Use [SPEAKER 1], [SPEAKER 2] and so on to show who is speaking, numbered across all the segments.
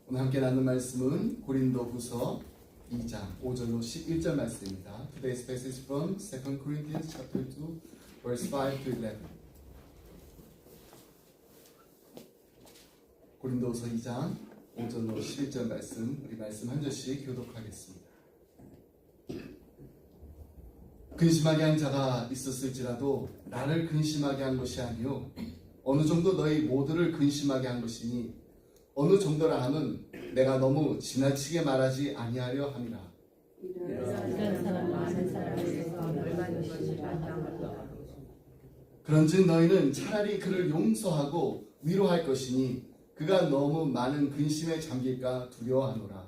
[SPEAKER 1] 오늘 함께 나눈 말씀은 고린도후서 2장 5절로 11절 말씀입니다. Today's passage from 2 Corinthians chapter 2, verse 5 to 11. 고린도후서 2장 5절로 11절 말씀, 우리 말씀 한 절씩 교독하겠습니다. 근심하게 한 자가 있었을지라도 나를 근심하게 한 것이 아니요 어느 정도 너희 모두를 근심하게 한 것이니 어느 정도라 함은 내가 너무 지나치게 말하지 아니하려 함이라. 그런즉 너희는 차라리 그를 용서하고 위로할 것이니 그가 너무 많은 근심에 잠길까 두려워하노라.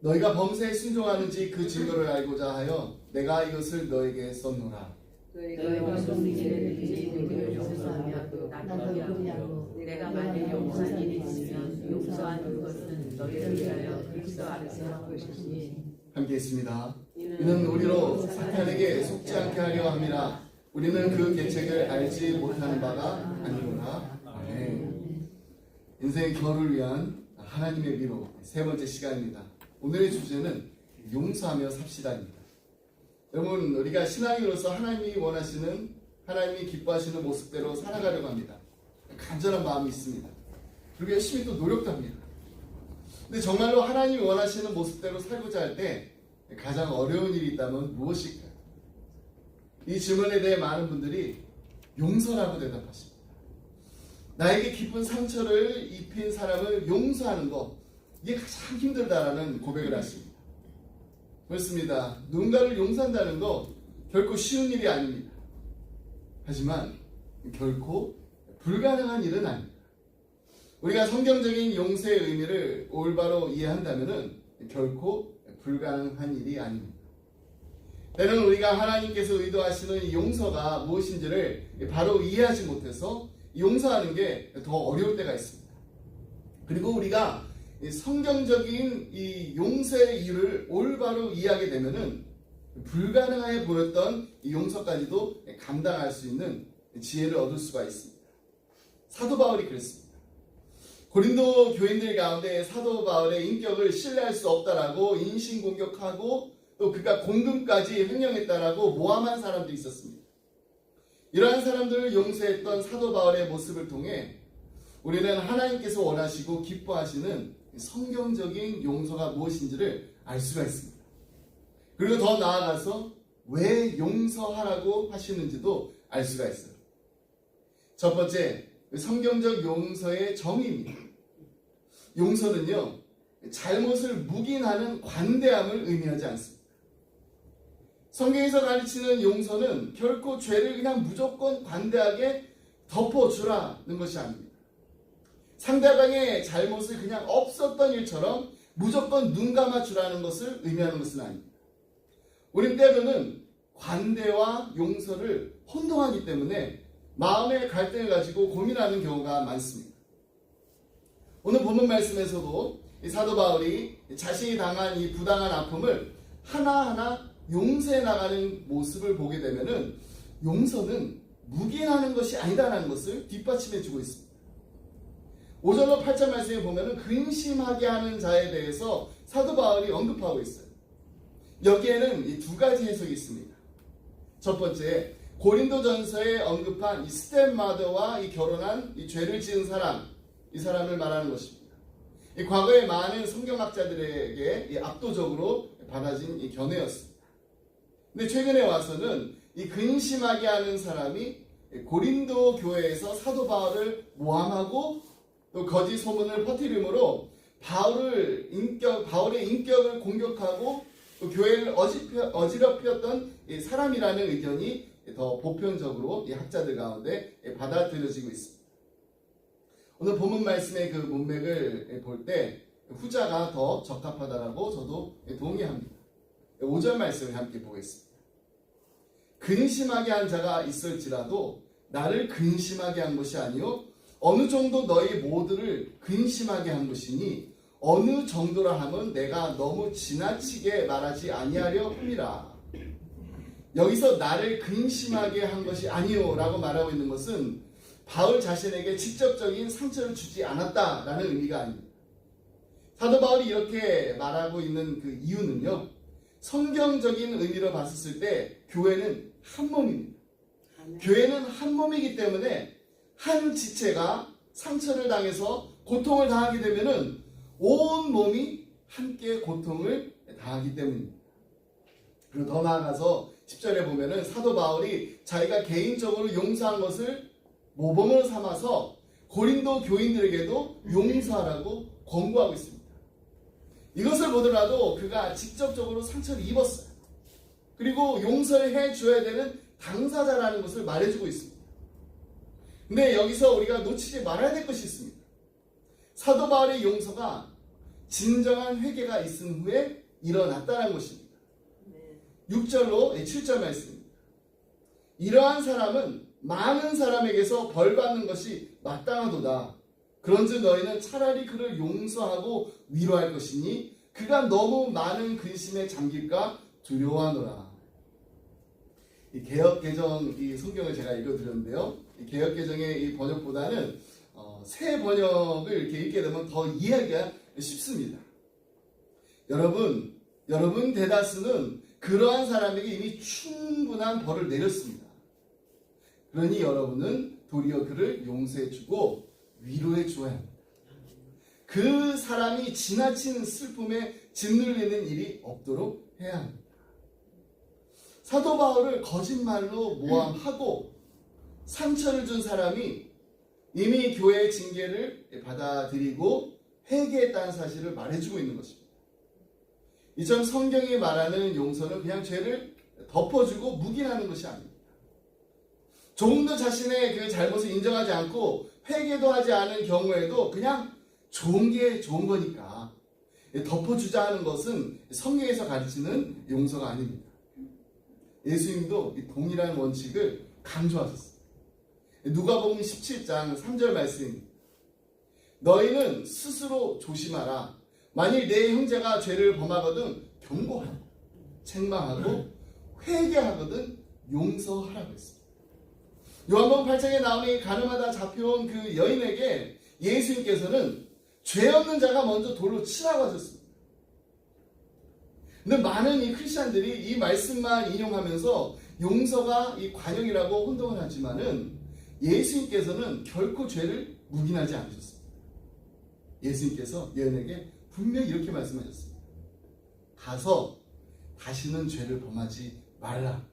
[SPEAKER 1] 너희가 범사에 순종하는지 그 증거를 알고자 하여 내가 이것을 너에게 썼노라.
[SPEAKER 2] 너희가 성질을 용서하며 내가 만일 용서한 일이 있으면 용서하는 것은 너희를 위하여 그리스도 안에서 한 것이니.
[SPEAKER 1] 함께 있습니다. 이는 우리로 사탄에게 속지 않게 하려 함이라. 우리는 그 계책을 알지 못하는 바가 아니오라. 아멘. 인생의 결을 위한 하나님의 위로 세 번째 시간입니다. 오늘의 주제는 용서하며 삽시다입니다. 여러분, 우리가 신앙인으로서 하나님이 원하시는, 하나님이 기뻐하시는 모습대로 살아가려고 합니다. 간절한 마음이 있습니다. 그리고 열심히 또 노력도 합니다. 근데 정말로 하나님이 원하시는 모습대로 살고자 할 때 가장 어려운 일이 있다면 무엇일까요? 이 질문에 대해 많은 분들이 용서라고 대답하십니다. 나에게 깊은 상처를 입힌 사람을 용서하는 것, 이게 가장 힘들다라는 고백을 하십니다. 그렇습니다. 누군가를 용서한다는 거 결코 쉬운 일이 아닙니다. 하지만 결코 불가능한 일은 아닙니다. 우리가 성경적인 용서의 의미를 올바로 이해한다면 결코 불가능한 일이 아닙니다. 때는 우리가 하나님께서 의도하시는 용서가 무엇인지를 바로 이해하지 못해서 용서하는 게 더 어려울 때가 있습니다. 그리고 우리가 성경적인 이 용서의 이유를 올바로 이해하게 되면은 불가능해 보였던 이 용서까지도 감당할 수 있는 지혜를 얻을 수가 있습니다. 사도 바울이 그랬습니다. 고린도 교인들 가운데 사도 바울의 인격을 신뢰할 수 없다라고 인신공격하고 또 그가 공금까지 횡령했다라고 모함한 사람도 있었습니다. 이러한 사람들을 용서했던 사도 바울의 모습을 통해 우리는 하나님께서 원하시고 기뻐하시는 성경적인 용서가 무엇인지를 알 수가 있습니다. 그리고 더 나아가서 왜 용서하라고 하시는지도 알 수가 있어요. 첫 번째, 성경적 용서의 정의입니다. 용서는요, 잘못을 묵인하는 관대함을 의미하지 않습니다. 성경에서 가르치는 용서는 결코 죄를 그냥 무조건 관대하게 덮어주라는 것이 아닙니다. 상대방의 잘못을 그냥 없었던 일처럼 무조건 눈 감아주라는 것을 의미하는 것은 아닙니다. 우린 때로는 관대와 용서를 혼동하기 때문에 마음의 갈등을 가지고 고민하는 경우가 많습니다. 오늘 본문 말씀에서도 이 사도 바울이 자신이 당한 이 부당한 아픔을 하나하나 용서해 나가는 모습을 보게 되면은 용서는 묵인하는 것이 아니다라는 것을 뒷받침해 주고 있습니다. 5절로 8절 말씀에 보면은 근심하게 하는 자에 대해서 사도 바울이 언급하고 있어요. 여기에는 이 두 가지 해석이 있습니다. 첫 번째, 고린도전서에 언급한 이 스텝마더와 이 결혼한 이 죄를 지은 사람, 이 사람을 말하는 것입니다. 이 과거의 많은 성경학자들에게 이 압도적으로 받아진 이 견해였습니다. 근데 최근에 와서는 이 근심하게 하는 사람이 고린도 교회에서 사도 바울을 모함하고 또 거짓 소문을 퍼뜨림으로 바울의 인격을 공격하고 또 교회를 어지럽혔던 사람이라는 의견이 더 보편적으로 이 학자들 가운데 받아들여지고 있습니다. 오늘 본문 말씀의 그 문맥을 볼 때 후자가 더 적합하다라고 저도 동의합니다. 5절 말씀을 함께 보겠습니다. 근심하게 한 자가 있을지라도 나를 근심하게 한 것이 아니요 어느 정도 너희 모두를 근심하게 한 것이니 어느 정도라 함은 내가 너무 지나치게 말하지 아니하려 함이라. 여기서 나를 근심하게 한 것이 아니요 라고 말하고 있는 것은 바울 자신에게 직접적인 상처를 주지 않았다라는 의미가 아닙니다. 사도 바울이 이렇게 말하고 있는 그 이유는요, 성경적인 의미로 봤을 때 교회는 한 몸입니다. 교회는 한 몸이기 때문에 한 지체가 상처를 당해서 고통을 당하게 되면은 온 몸이 함께 고통을 당하기 때문입니다. 그리고 더 나아가서 10절에 보면은 사도 바울이 자기가 개인적으로 용서한 것을 모범으로 삼아서 고린도 교인들에게도 용서하라고 권고하고 있습니다. 이것을 보더라도 그가 직접적으로 상처를 입었어요. 그리고 용서를 해줘야 되는 당사자라는 것을 말해주고 있습니다. 근데 여기서 우리가 놓치지 말아야 될 것이 있습니다. 사도 바울의 용서가 진정한 회개가 있은 후에 일어났다는 것입니다. 6절로 7절 말씀입니다. 이러한 사람은 많은 사람에게서 벌받는 것이 마땅하도다. 그런즉 너희는 차라리 그를 용서하고 위로할 것이니 그가 너무 많은 근심에 잠길까 두려워하노라. 이 개역개정 이 성경을 제가 읽어드렸는데요. 이 개역개정의 이 번역보다는 새 번역을 이렇게 읽게 되면 더 이해하기가 쉽습니다. 여러분 대다수는 그러한 사람에게 이미 충분한 벌을 내렸습니다. 그러니 여러분은 도리어 그를 용서해주고 위로해줘야 합니다. 그 사람이 지나친 슬픔에 짓눌리는 일이 없도록 해야 합니다. 사도 바울을 거짓말로 모함하고 상처를 준 사람이 이미 교회의 징계를 받아들이고 회개했다는 사실을 말해주고 있는 것입니다. 이처럼 성경이 말하는 용서는 그냥 죄를 덮어주고 묵인하는 것이 아닙니다. 조금도 자신의 그 잘못을 인정하지 않고 회개도 하지 않은 경우에도 그냥 좋은 게 좋은 거니까 덮어주자 하는 것은 성경에서 가르치는 용서가 아닙니다. 예수님도 이 동일한 원칙을 강조하셨습니다. 누가복음 17장 3절 말씀입니다. 너희는 스스로 조심하라. 만일 내 형제가 죄를 범하거든 경고하라. 책망하고 회개하거든 용서하라고 했습니다. 요한복음 8장에 나오는 가늠하다 잡혀온 그 여인에게 예수님께서는 죄 없는 자가 먼저 돌로 치라고 하셨습니다. 근데 많은 이 크리스찬들이 이 말씀만 인용하면서 용서가 이 관용이라고 혼동을 하지만은 예수님께서는 결코 죄를 묵인하지 않으셨습니다. 예수님께서 여인에게 분명히 이렇게 말씀하셨습니다. 가서 다시는 죄를 범하지 말라.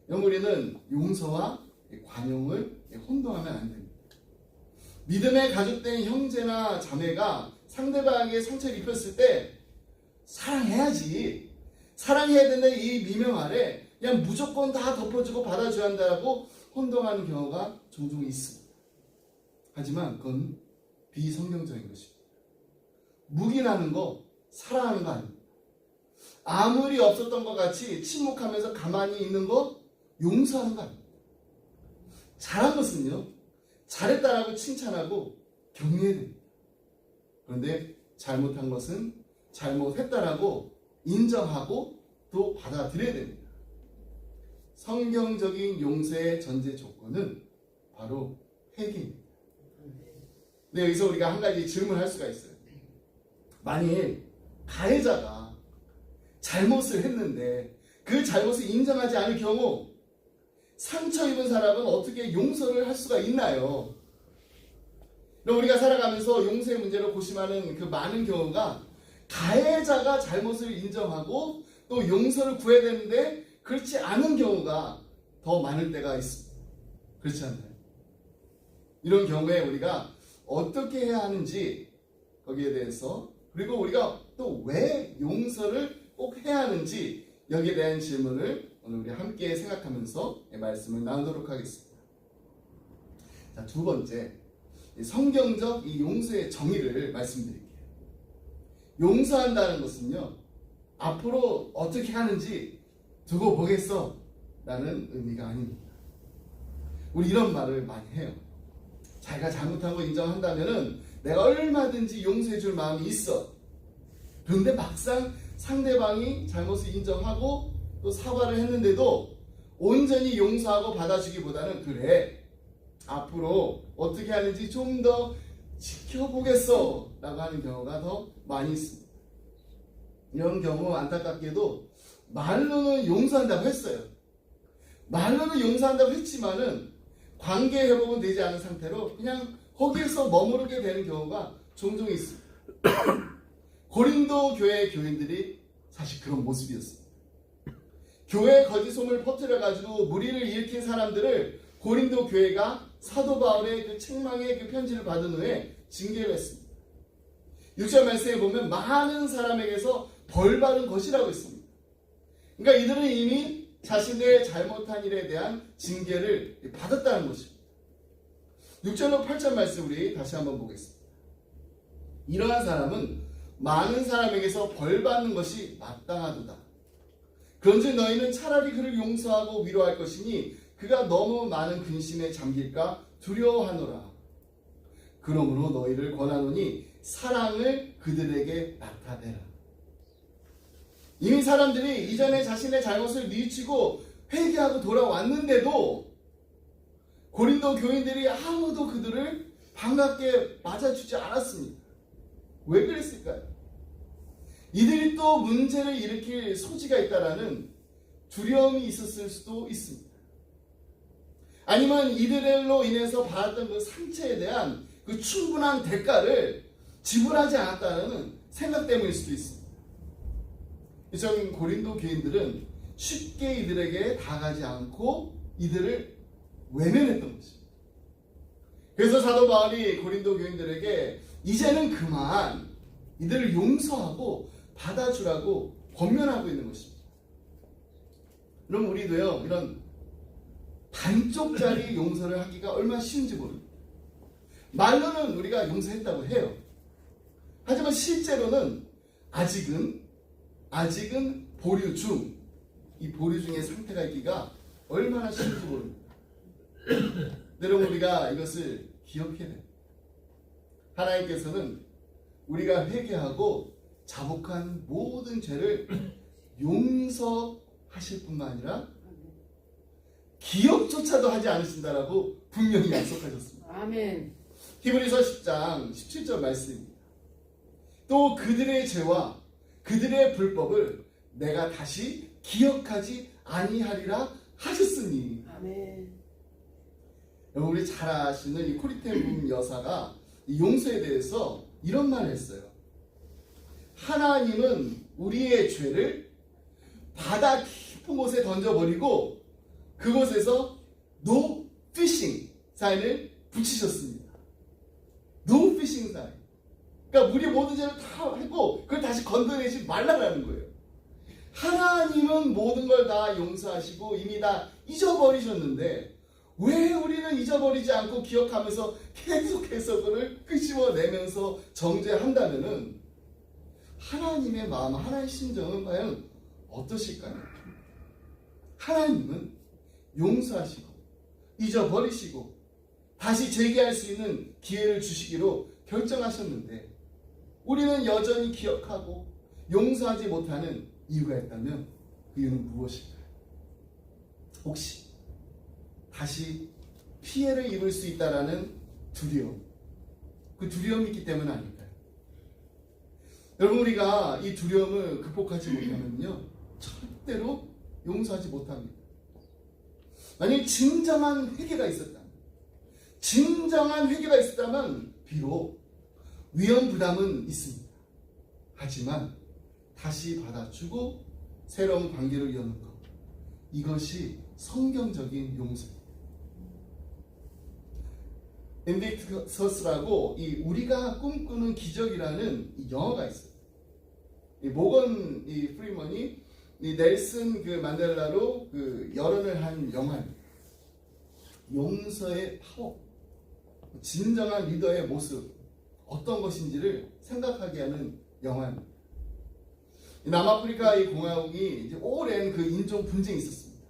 [SPEAKER 1] 우리는 용서와 관용을 혼동하면 안 됩니다. 믿음에 가족된 형제나 자매가 상대방에게 상처를 입혔을 때 사랑해야지. 사랑해야 된다 이 미명 아래 그냥 무조건 다 덮어주고 받아줘야 한다고 혼동하는 경우가 종종 있습니다. 하지만 그건 비성경적인 것입니다. 묵인하는 거 사랑하는 거 아닙니다. 아무리 없었던 것 같이 침묵하면서 가만히 있는 거 용서하는 거 아닙니다. 잘한 것은요, 잘했다라고 칭찬하고 격려해야 됩니다. 그런데 잘못한 것은 잘못했다라고 인정하고 또 받아들여야 됩니다. 성경적인 용서의 전제 조건은 바로 회개입니다. 근데 여기서 우리가 한 가지 질문을 할 수가 있어요. 만일 가해자가 잘못을 했는데 그 잘못을 인정하지 않을 경우 상처 입은 사람은 어떻게 용서를 할 수가 있나요? 그럼 우리가 살아가면서 용서의 문제로 고심하는 그 많은 경우가 가해자가 잘못을 인정하고 또 용서를 구해야 되는데 그렇지 않은 경우가 더 많을 때가 있습니다. 그렇지 않나요? 이런 경우에 우리가 어떻게 해야 하는지 거기에 대해서 그리고 우리가 또 왜 용서를 꼭 해야 하는지 여기에 대한 질문을 오늘 우리 함께 생각하면서 말씀을 나누도록 하겠습니다. 자, 두 번째, 성경적 이 용서의 정의를 말씀드릴게요. 용서한다는 것은요, 앞으로 어떻게 하는지 두고 보겠어 라는 의미가 아닙니다. 우리 이런 말을 많이 해요. 자기가 잘못한 거 인정한다면은 내가 얼마든지 용서해 줄 마음이 있어. 그런데 막상 상대방이 잘못을 인정하고 또 사과를 했는데도 온전히 용서하고 받아주기보다는 그래, 앞으로 어떻게 하는지 좀 더 지켜보겠어 라고 하는 경우가 더 많이 있습니다. 이런 경우 안타깝게도 말로는 용서한다고 했어요. 말로는 용서한다고 했지만은 관계 회복은 되지 않은 상태로 그냥 거기에서 머무르게 되는 경우가 종종 있습니다. 고린도 교회 교인들이 사실 그런 모습이었습니다. 교회의 거짓 소문을 퍼뜨려가지고 무리를 일으킨 사람들을 고린도 교회가 사도 바울의 그 책망의 그 편지를 받은 후에 징계를 했습니다. 6절 말씀에 보면 많은 사람에게서 벌 받은 것이라고 했습니다. 그러니까 이들은 이미 자신의 잘못한 일에 대한 징계를 받았다는 것입니다. 6절로 8절 말씀 우리 다시 한번 보겠습니다. 이러한 사람은 많은 사람에게서 벌 받는 것이 마땅하도다. 그런즉 너희는 차라리 그를 용서하고 위로할 것이니 그가 너무 많은 근심에 잠길까 두려워하노라. 그러므로 너희를 권하노니 사랑을 그들에게 나타내라. 이미 사람들이 이전에 자신의 잘못을 뉘우치고 회개하고 돌아왔는데도 고린도 교인들이 아무도 그들을 반갑게 맞아주지 않았습니다. 왜 그랬을까요? 이들이 또 문제를 일으킬 소지가 있다라는 두려움이 있었을 수도 있습니다. 아니면 이들로 인해서 받았던 그 상처에 대한 그 충분한 대가를 지불하지 않았다는 생각 때문일 수도 있습니다. 전 고린도 교인들은 쉽게 이들에게 다가가지 않고 이들을 외면했던 것입니다. 그래서 사도 바울이 고린도 교인들에게 이제는 그만 이들을 용서하고 받아주라고 권면하고 있는 것입니다. 그럼 우리도요, 이런 반쪽짜리 용서를 하기가 얼마나 쉬운지 모릅니다. 말로는 우리가 용서했다고 해요. 하지만 실제로는 아직은 보류 중, 이 보류 중의 상태가 있기가 얼마나 쉬운지 모릅니다. 여러분, 우리가 이것을 기억해야 돼요. 하나님께서는 우리가 회개하고 자복한 모든 죄를 용서하실 뿐만 아니라 기억조차도 하지 않으신다라고 분명히 약속하셨습니다.
[SPEAKER 2] 아멘.
[SPEAKER 1] 히브리서 10장 17절 말씀입니다. 또 그들의 죄와 그들의 불법을 내가 다시 기억하지 아니하리라 하셨으니.
[SPEAKER 2] 아멘.
[SPEAKER 1] 여러분, 우리 잘 아시는 이 코리테움 여사가 이 용서에 대해서 이런 말을 했어요. 하나님은 우리의 죄를 바다 깊은 곳에 던져버리고 그곳에서 No fishing 사인을 붙이셨습니다. No fishing 사인. 그러니까 우리 모든 죄를 다 하고 그걸 다시 건드리지 말라는 거예요. 하나님은 모든 걸 다 용서하시고 이미 다 잊어버리셨는데 왜 우리는 잊어버리지 않고 기억하면서 계속해서 그걸 끄집어내면서 정죄한다면은 하나님의 마음, 하나님의 심정은 과연 어떠실까요? 하나님은 용서하시고 잊어버리시고 다시 재개할 수 있는 기회를 주시기로 결정하셨는데 우리는 여전히 기억하고 용서하지 못하는 이유가 있다면 그 이유는 무엇일까요? 혹시 다시 피해를 입을 수 있다라는 두려움, 그 두려움이 있기 때문 아닐까요? 여러분, 우리가 이 두려움을 극복하지 못하면요 절대로 용서하지 못합니다. 만약 진정한 회개가 있었다면 비록 위험 부담은 있습니다. 하지만 다시 받아주고 새로운 관계를 여는 것, 이것이 성경적인 용서입니다. 인빅터스라고 이 우리가 꿈꾸는 기적이라는 이 영화가 있어요. 이 모건 프리먼이 이 넬슨 그 만델라로 그 열언을 한 영화입니다. 용서의 파워, 진정한 리더의 모습, 어떤 것인지를 생각하게 하는 영화입니다. 남아프리카 이 공화국이 이제 오랜 그 인종 분쟁이 있었습니다.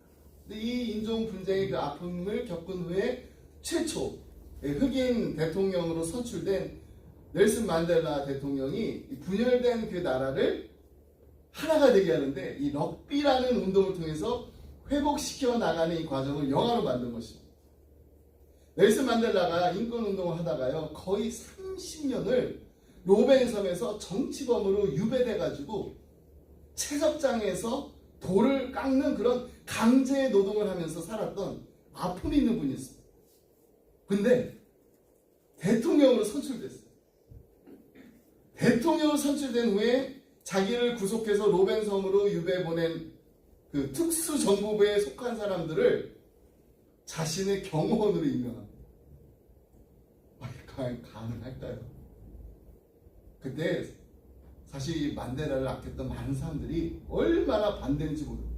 [SPEAKER 1] 근데 이 인종 분쟁의 그 아픔을 겪은 후에 최초 흑인 대통령으로 선출된 넬슨 만델라 대통령이 분열된 그 나라를 하나가 되게 하는데 이 럭비라는 운동을 통해서 회복시켜 나가는 이 과정을 영화로 만든 것입니다. 넬슨 만델라가 인권운동을 하다가요, 거의 30년을 로벤 섬에서 정치범으로 유배돼가지고 채석장에서 돌을 깎는 그런 강제 노동을 하면서 살았던 아픔이 있는 분이었습니다. 근데 대통령으로 선출됐어요. 대통령으로 선출된 후에 자기를 구속해서 로벤 섬으로 유배 보낸 그 특수정보부에 속한 사람들을 자신의 경호원으로 임명합니다. 과연 가능할까요? 그때 사실 만델라를 아꼈던 많은 사람들이 얼마나 반대인지 모릅니다.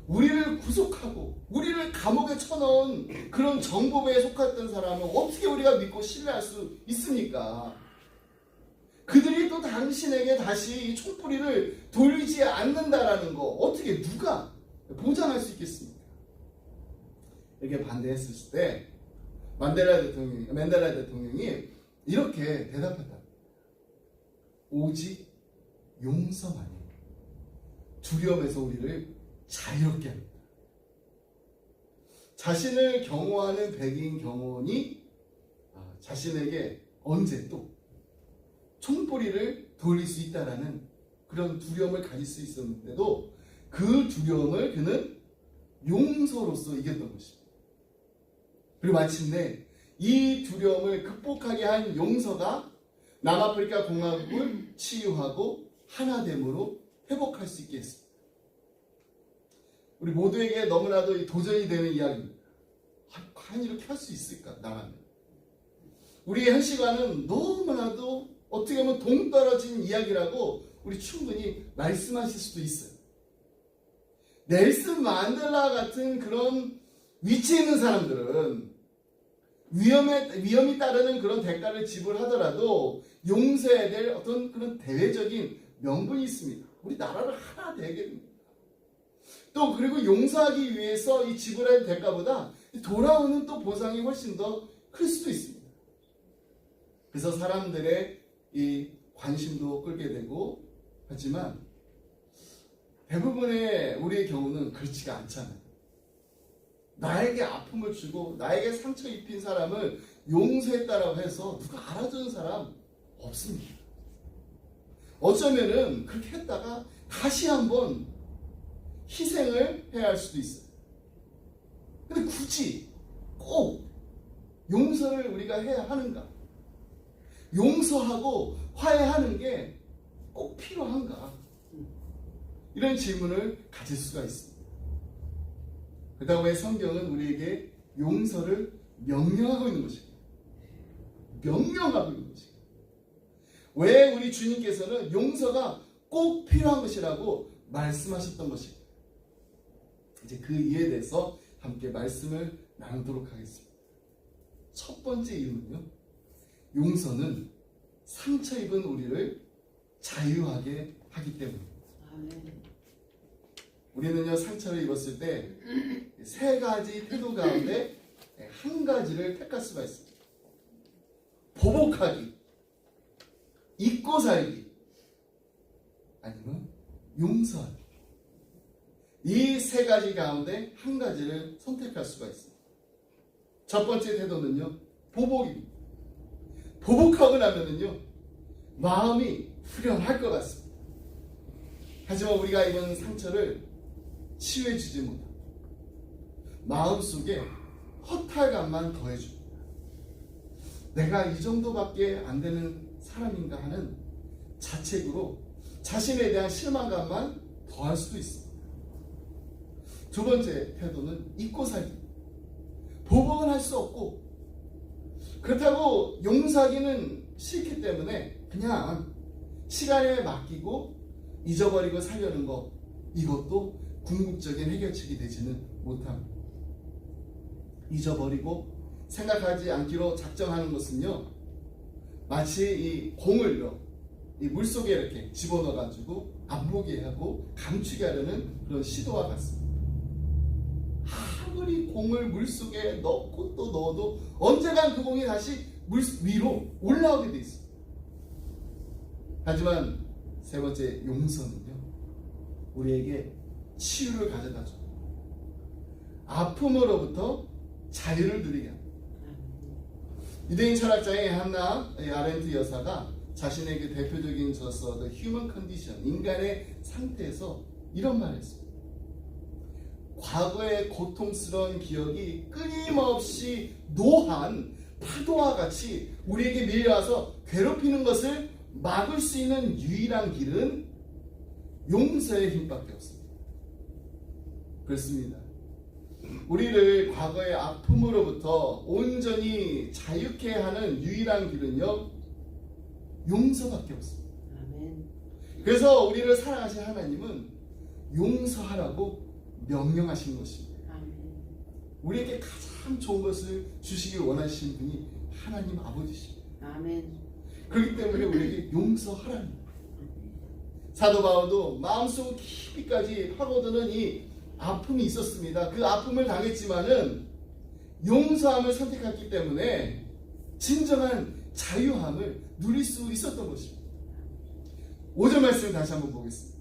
[SPEAKER 1] 우리를 구속하고 우리를 감옥에 쳐넣은 그런 정보부에 속했던 사람을 어떻게 우리가 믿고 신뢰할 수 있습니까? 그들이 또 당신에게 다시 이 총뿌리를 돌리지 않는다라는 거 어떻게 누가 보장할 수 있겠습니까? 이렇게 반대했을 때 만델라 대통령이 이렇게 대답했다. 오직 용서만이 두려움에서 우리를 자유롭게 합니다. 자신을 경호하는 백인 경호원이 자신에게 언제 또 총뿌리를 돌릴 수 있다라는 그런 두려움을 가질 수 있었는데도 그 두려움을 그는 용서로서 이겼던 것입니다. 그리고 마침내 이 두려움을 극복하게 한 용서가 남아프리카 공화국을 치유하고 하나됨으로 회복할 수 있게 했습니다. 우리 모두에게 너무나도 도전이 되는 이야기입니다. 과연 이렇게 할 수 있을까? 나라면. 우리의 현실과는 너무나도 어떻게 보면 동떨어진 이야기라고 우리 충분히 말씀하실 수도 있어요. 넬슨 만델라 같은 그런 위치에 있는 사람들은 위험이 따르는 그런 대가를 지불하더라도 용서해야 될 어떤 그런 대외적인 명분이 있습니다. 우리 나라를 하나 되게 됩니다. 또 그리고 용서하기 위해서 이 지불할 대가보다 돌아오는 또 보상이 훨씬 더 클 수도 있습니다. 그래서 사람들의 이 관심도 끌게 되고 하지만 대부분의 우리의 경우는 그렇지가 않잖아요. 나에게 아픔을 주고 나에게 상처 입힌 사람을 용서했다라고 해서 누가 알아주는 사람 없습니다. 어쩌면은 그렇게 했다가 다시 한번 희생을 해야 할 수도 있어요. 근데 굳이 꼭 용서를 우리가 해야 하는가? 용서하고 화해하는 게 꼭 필요한가? 이런 질문을 가질 수가 있습니다. 그렇다고 왜 성경은 우리에게 용서를 명령하고 있는 것입니다. 명령하고 있는 것입니다. 왜 우리 주님께서는 용서가 꼭 필요한 것이라고 말씀하셨던 것입니다. 이제 그 이유에 대해서 함께 말씀을 나누도록 하겠습니다. 첫 번째 이유는요, 용서는 상처 입은 우리를 자유하게 하기 때문입니다. 우리는요, 상처를 입었을 때 세 가지 태도 가운데 한 가지를 택할 수가 있습니다. 보복하기, 잊고 살기, 아니면 용서하기. 이 세 가지 가운데 한 가지를 선택할 수가 있습니다. 첫 번째 태도는요, 보복입니다. 보복하고 나면은요, 마음이 후련할 것 같습니다. 하지만 우리가 입은 상처를 치유해주지 못합니다. 마음속에 허탈감만 더해줍니다. 내가 이 정도밖에 안 되는 사람인가 하는 자책으로 자신에 대한 실망감만 더할 수도 있습니다. 두 번째 태도는 잊고 살기. 보복은 할 수 없고 그렇다고 용서하기는 싫기 때문에 그냥 시간에 맡기고 잊어버리고 살려는 것, 이것도 궁극적인 해결책이 되지는 못합니다. 잊어버리고 생각하지 않기로 작정하는 것은요, 마치 이 공을요, 이 물속에 이렇게 집어넣어가지고 안 보게 하고 감추게 하려는 그런 시도와 같습니다. 아무리 공을 물속에 넣고 또 넣어도 언젠간 그 공이 다시 물 위로 올라오게 돼 있습니다. 하지만 세 번째 용서는요, 우리에게 치유를 가져다 줍니다. 아픔으로부터 자유를 누리게 합니다. 유대인 철학자의 한나 아렌트 여사가 자신의 그 대표적인 저서 The Human Condition, 인간의 상태에서 이런 말을 했습니다. 과거의 고통스러운 기억이 끊임없이 노한 파도와 같이 우리에게 밀려와서 괴롭히는 것을 막을 수 있는 유일한 길은 용서의 힘밖에 없습니다. 그렇습니다. 우리를 과거의 아픔으로부터 온전히 자유케 하는 유일한 길은요, 용서밖에 없습니다. 그래서 우리를 사랑하신 하나님은 용서하라고 명령하신 것입니다. 우리에게 가장 좋은 것을 주시길 원하시는 분이 하나님 아버지십니다. 그렇기 때문에 우리에게 용서하라는 거예요. 사도 바울도 마음속 깊이까지 파고드는 이 아픔이 있었습니다. 그 아픔을 당했지만은 용서함을 선택했기 때문에 진정한 자유함을 누릴 수 있었던 것입니다. 5절 말씀 다시 한번 보겠습니다.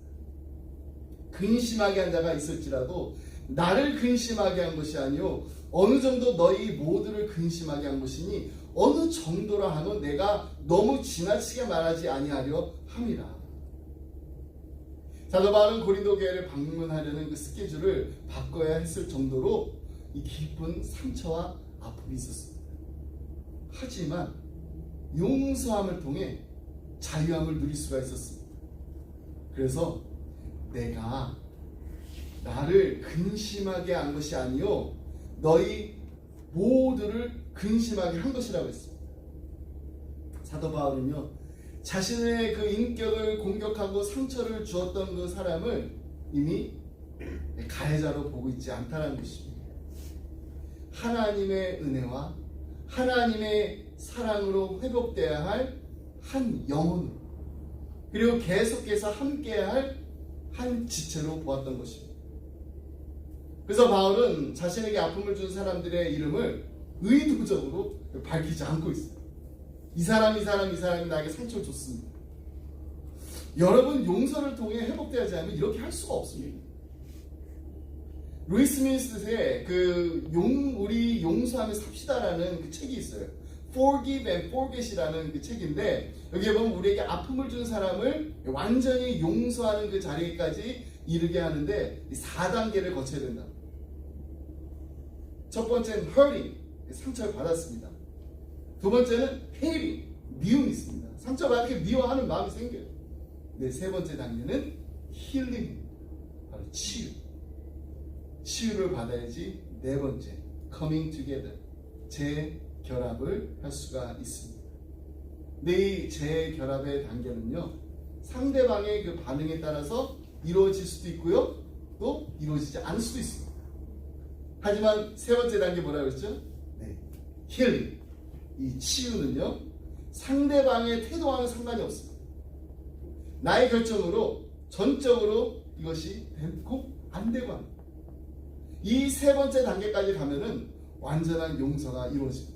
[SPEAKER 1] 근심하게 한 자가 있을지라도 나를 근심하게 한 것이 아니요 어느 정도 너희 모두를 근심하게 한 것이니 어느 정도라 하면 내가 너무 지나치게 말하지 아니하려 함이라. 사도 바울은 고린도 교회를 방문하려는 그 스케줄을 바꿔야 했을 정도로 이 깊은 상처와 아픔이 있었습니다. 하지만 용서함을 통해 자유함을 누릴 수가 있었습니다. 그래서 내가 나를 근심하게 한 것이 아니요 너희 모두를 근심하게 한 것이라고 했습니다. 사도 바울은요 자신의 그 인격을 공격하고 상처를 주었던 그 사람을 이미 가해자로 보고 있지 않다는 것입니다. 하나님의 은혜와 하나님의 사랑으로 회복되어야 할 한 영혼으로 그리고 계속해서 함께해야 할 한 지체로 보았던 것입니다. 그래서 바울은 자신에게 아픔을 준 사람들의 이름을 의도적으로 밝히지 않고 있어요. 이 사람이 나에게 상처를 줬습니다. 여러분 용서를 통해 회복되지 않으면 이렇게 할 수가 없습니다. 루이스 민스의 우리 용서하며 삽시다라는 그 책이 있어요. Forgive and Forget이라는 그 책인데 여기에 보면 우리에게 아픔을 준 사람을 완전히 용서하는 그 자리까지 이르게 하는데 4단계를 거쳐야 된다. 첫 번째는 hurting, 상처를 받았습니다. 두 번째는 hating, 미움이 있습니다. 상처받게 미워하는 마음이 생겨요. 네, 세 번째 단계는 healing, 바로 치유를 받아야지. 네 번째, coming together, 재결합을 할 수가 있습니다. 근데 이 재결합의 단계는요 상대방의 그 반응에 따라서 이루어질 수도 있고요 또 이루어지지 않을 수도 있습니다. 하지만 세 번째 단계 뭐라고 했죠? 네, healing, 이 치유는요 상대방의 태도와는 상관이 없습니다. 나의 결정으로 전적으로 이것이 되고 안 되고 합니다. 이 세 번째 단계까지 가면은 완전한 용서가 이루어집니다.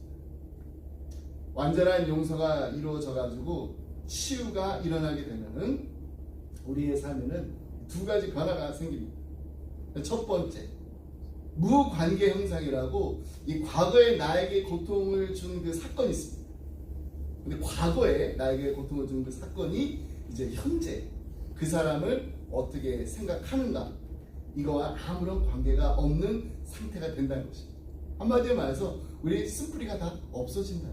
[SPEAKER 1] 완전한 용서가 이루어져 가지고 치유가 일어나게 되면은 우리의 삶에는 두 가지 변화가 생깁니다. 첫 번째, 무관계 형상이라고 이 과거에 나에게 고통을 준 그 사건이 있습니다. 근데 과거에 나에게 고통을 준 그 사건이 이제 현재 그 사람을 어떻게 생각하는가, 이거와 아무런 관계가 없는 상태가 된다는 것입니다. 한마디로 말해서 우리 쓴뿌리가 다 없어진다.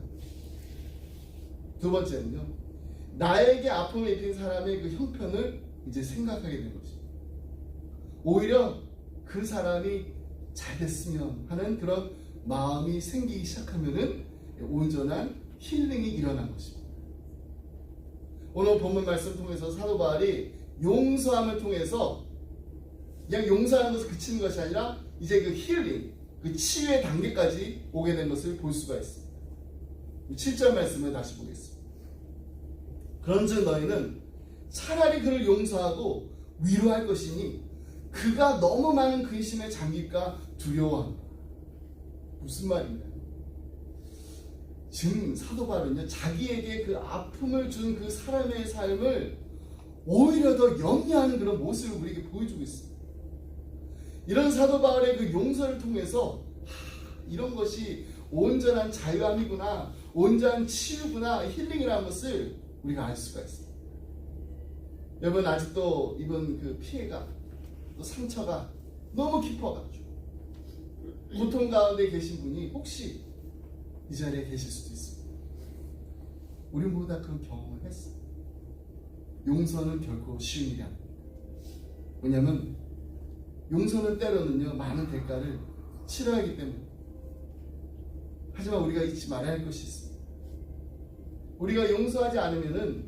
[SPEAKER 1] 두 번째는요, 나에게 아픔을 입힌 사람의 그 형편을 이제 생각하게 된 것입니다. 오히려 그 사람이 잘 됐으면 하는 그런 마음이 생기기 시작하면은 온전한 힐링이 일어난 것입니다. 오늘 본문 말씀 통해서 사도 바울이 용서함을 통해서 그냥 용서하는 것을 그치는 것이 아니라 이제 그 힐링, 그 치유의 단계까지 오게 된 것을 볼 수가 있습니다. 7절 말씀을 다시 보겠습니다. 그런즉 너희는 차라리 그를 용서하고 위로할 것이니 그가 너무 많은 근심에 잠길까 두려워한다. 무슨 말인가요? 지금 사도 바울은요, 자기에게 그 아픔을 준 그 사람의 삶을 오히려 더 염려하는 그런 모습을 우리에게 보여주고 있습니다. 이런 사도 바울의 그 용서를 통해서 이런 것이 온전한 자유함이구나, 온전한 치유구나, 힐링이라는 것을 우리가 알 수가 있어요. 여러분, 아직도 입은 그 피해가, 또 상처가 너무 깊어가지고 고통 가운데 계신 분이 혹시 이 자리에 계실 수도 있습니다. 우리 모두 다 그런 경험을 했어요. 용서는 결코 쉬운 일이 아닙니다. 왜냐하면 용서는 때로는요, 많은 대가를 치러야 하기 때문에. 하지만 우리가 잊지 말아야 할 것이 있습니다. 우리가 용서하지 않으면은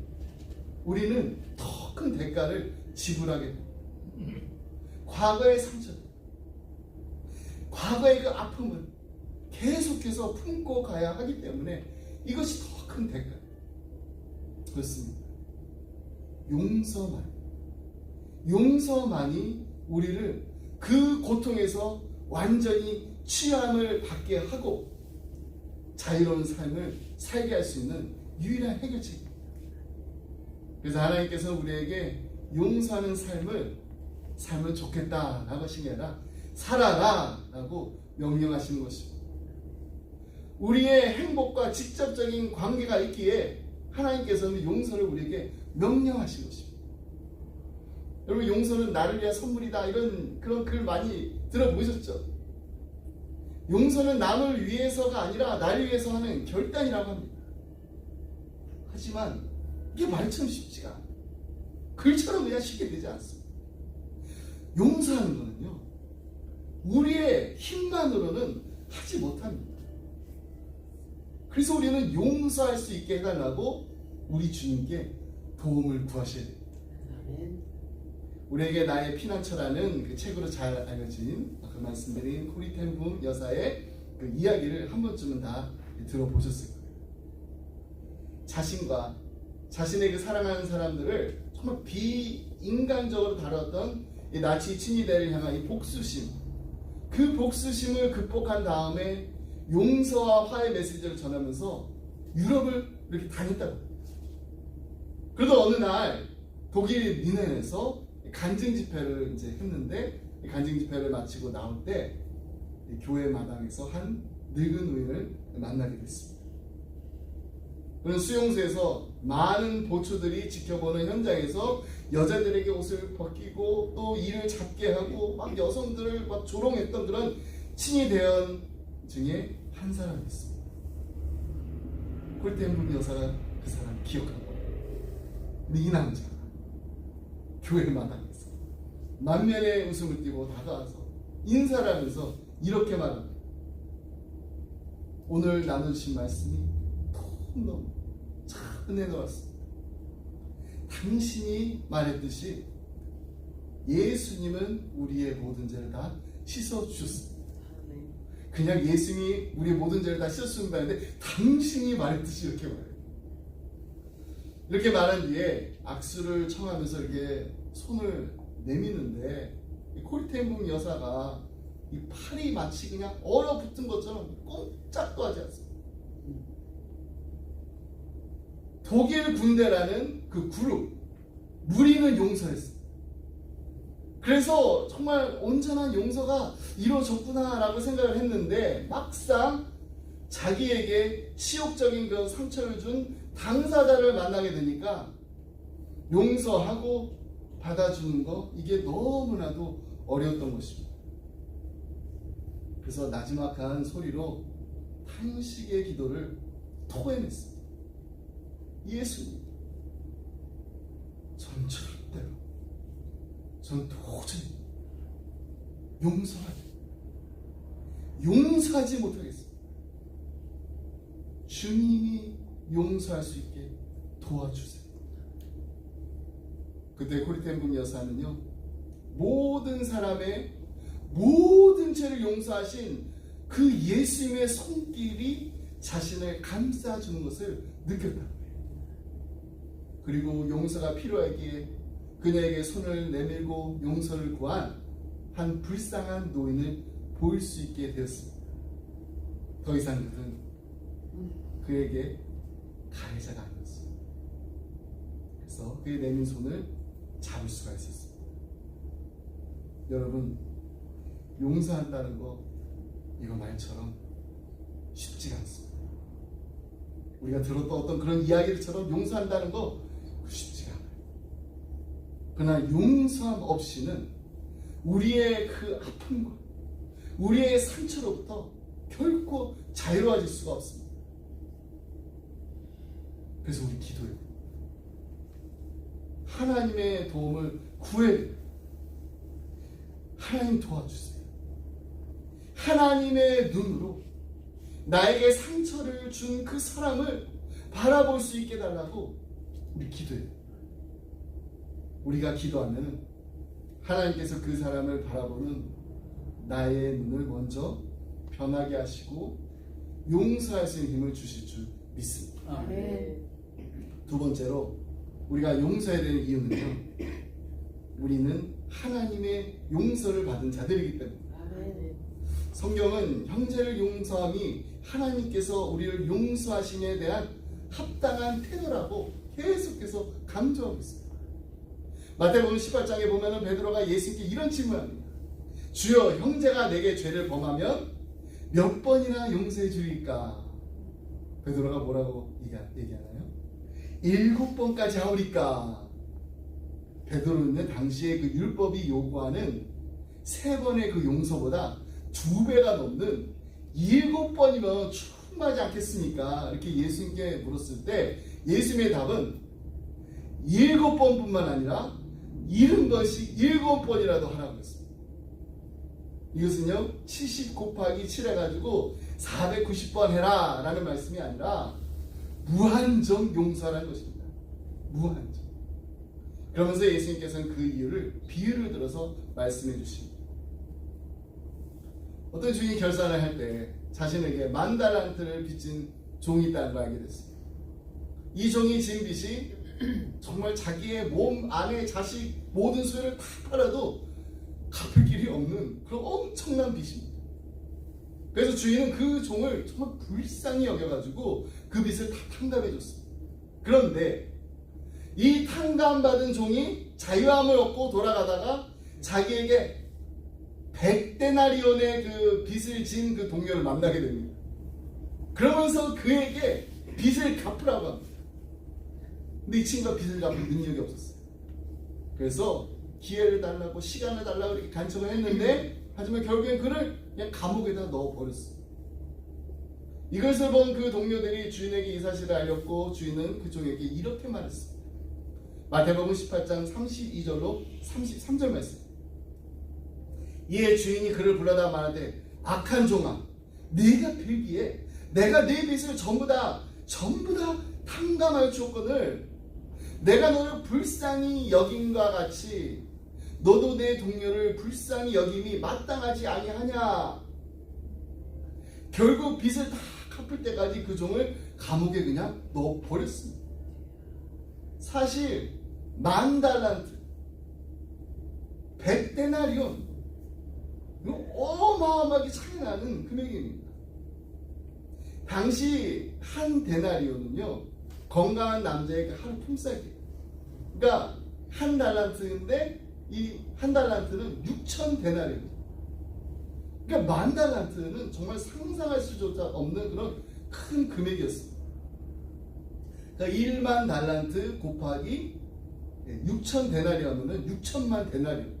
[SPEAKER 1] 우리는 더 큰 대가를 지불하게 됩니다. 과거의 상처, 과거의 그 아픔을 계속해서 품고 가야 하기 때문에 이것이 더 큰 대가. 그렇습니다. 용서만이 우리를 그 고통에서 완전히 치유함을 받게 하고 자유로운 삶을 살게 할 수 있는 유일한 해결책입니다. 그래서 하나님께서 우리에게 용서하는 삶을 살면 좋겠다라고 하신 게 아니라 살아라 라고 명령하시는 것입니다. 우리의 행복과 직접적인 관계가 있기에 하나님께서는 용서를 우리에게 명령하신 것입니다. 여러분, 용서는 나를 위한 선물이다, 이런 그런 글 많이 들어보셨죠? 용서는 남을 위해서가 아니라 나를 위해서 하는 결단이라고 합니다. 하지만 이게 말처럼 쉽지가 않아요. 글처럼 그냥 쉽게 되지 않습니다. 용서하는 거는요, 우리의 힘만으로는 하지 못합니다. 그래서 우리는 용서할 수 있게 해달라고 우리 주님께 도움을 구하셔야 됩니다. 우리에게 나의 피난처라는 그 책으로 잘 알려진 아까 말씀드린 코리 텐 붐 여사의 그 이야기를 한 번쯤은 다 들어보셨을 거예요. 자신과 자신의 그 사랑하는 사람들을 정말 비인간적으로 다뤘던 이 나치 친위대를 향한 이 복수심, 그 복수심을 극복한 다음에 용서와 화해 메시지를 전하면서 유럽을 이렇게 다녔다고. 그러다 어느 날 독일 미넨에서 간증 집회를 이제 했는데, 간증 집회를 마치고 나올 때 교회 마당에서 한 늙은 노인을 만나게 됐습니다. 그는 수용소에서 많은 보초들이 지켜보는 현장에서 여자들에게 옷을 벗기고 또 이를 잡게 하고 막 여성들을 막 조롱했던 그런 친위 대원 중에 한 사람이 있습니다. 콜텐 여사가 그 사람 기억하고, 이 남자 교회 마당에서 만면의 웃음을 띠고 다가와서 인사를 하면서 이렇게 말합니다. 오늘 나누신 말씀이 너무 참 은혜가 왔습니다. 당신이 말했듯이 예수님은 우리의 모든 죄를 다 씻어주셨습니다. 그냥 예수님이 우리의 모든 죄를 다 씻어주셨습니다 했는데 당신이 말했듯이 이렇게 말해요. 이렇게 말한 뒤에 악수를 청하면서 이렇게 손을 내미는데 이 콜텐붐 여사가 이 팔이 마치 그냥 얼어붙은 것처럼 꼼짝도 하지 않습니다. 독일 군대라는 그 그룹 무리는 용서했습니다. 그래서 정말 온전한 용서가 이루어졌구나라고 생각을 했는데 막상 자기에게 치욕적인 그런 상처를 준 당사자를 만나게 되니까 용서하고 받아주는 거, 이게 너무나도 어려웠던 것입니다. 그래서 나지막한 소리로 탄식의 기도를 토해냈습니다. 예수님, 전 절대로, 전 도저히 용서하지 못하겠습니다. 주님이 용서할 수 있게 도와주세요. 그때 콜텐붐 여사는요, 모든 사람의 모든 죄를 용서하신 그 예수님의 손길이 자신을 감싸주는 것을 느꼈다. 그리고 용서가 필요하기에 그녀에게 손을 내밀고 용서를 구한 한 불쌍한 노인을 볼 수 있게 되었습니다. 더 이상 그는 그에게 가해자가 아니었습니다. 그래서 그의 내민 손을 잡을 수가 있었습니다. 여러분, 용서한다는 거 이거 말처럼 쉽지가 않습니다. 우리가 들었던 어떤 그런 이야기들처럼 용서한다는 거 쉽지가 않아요. 그러나 용서함 없이는 우리의 그 아픔과 우리의 상처로부터 결코 자유로워질 수가 없습니다. 그래서 우리 기도해요. 하나님의 도움을 구해요. 하나님 도와주세요. 하나님의 눈으로 나에게 상처를 준 그 사람을 바라볼 수 있게 달라고 우리 기도해요. 우리가 기도하면 하나님께서 그 사람을 바라보는 나의 눈을 먼저 변하게 하시고 용서할 수 있는 힘을 주실 줄 믿습니다. 두 번째로 우리가 용서해야 되는 이유는요, 우리는 하나님의 용서를 받은 자들이기 때문입니다. 성경은 형제를 용서함이 하나님께서 우리를 용서하심에 대한 합당한 태도라고 계속해서 강조하고 있습니다. 마태복음 18장에 보면은 베드로가 예수님께 이런 질문을 합니다. 주여, 형제가 내게 죄를 범하면 몇 번이나 용서해 주리까? 베드로가 뭐라고 얘기하나요? 7번까지 하오리까? 베드로는 당시에 그 율법이 요구하는 3번의 그 용서보다 2배가 넘는 7번이면 충분하지 않겠습니까? 이렇게 예수님께 물었을 때 예수님의 답은 7번뿐만 아니라 70번씩 7번이라도 하라고 했습니다. 이것은요, 70 곱하기 7 해가지고 490번 해라 라는 말씀이 아니라 무한정 용서라는 것입니다. 무한정. 그러면서 예수님께서는 그 이유를 비유를 들어서 말씀해 주십니다. 어떤 주인이 결산을 할 때 자신에게 10,000달란트를 빚진 종이 있다는 걸 알게 됐습니다. 이 종이 진 빚이 정말 자기의 몸, 아내, 자식 모든 소유를 다 팔아도 갚을 길이 없는 그런 엄청난 빚입니다. 그래서 주인은 그 종을 정말 불쌍히 여겨가지고 그 빚을 다 탕감해 줬습니다. 그런데 이 탕감받은 종이 자유함을 얻고 돌아가다가 자기에게 100데나리온의 그 빚을 진 그 동료를 만나게 됩니다. 그러면서 그에게 빚을 갚으라고 합니다. 근데 이 친구가 빚을 갚을 능력이 없었어요. 그래서 기회를 달라고 시간을 달라고 이렇게 간청을 했는데, 하지만 결국엔 그를 그냥 감옥에다 넣어버렸어요. 이것을 본 그 동료들이 주인에게 이 사실을 알렸고, 주인은 그 종에게 이렇게 말했습니다. 마태복음 18장 32절로 33절 말씀. 이에 주인이 그를 불러다 말하되, 악한 종아, 네가 빌기에 내가 네 빚을 전부 다 탕감하여 주었거늘 내가 너를 불쌍히 여김과 같이 너도 내 동료를 불쌍히 여김이 마땅하지 아니하냐. 결국 빚을 다 갚을 때까지 그 종을 감옥에 그냥 넣어버렸습니다. 사실 10,000달란트 100데나리온, 이거 어마어마하게 차이나는 금액입니다. 당시 한 데나리온은요, 건강한 남자의 하루 품삯이에요. 그러니까 1달란트인데 이 1달란트는 6,000데나리온. 그러니까 10,000달란트는 정말 상상할 수조차 없는 그런 큰 금액이었습니다. 그러니까 10,000달란트 곱하기 6,000데나리온은 6천만 데나리온.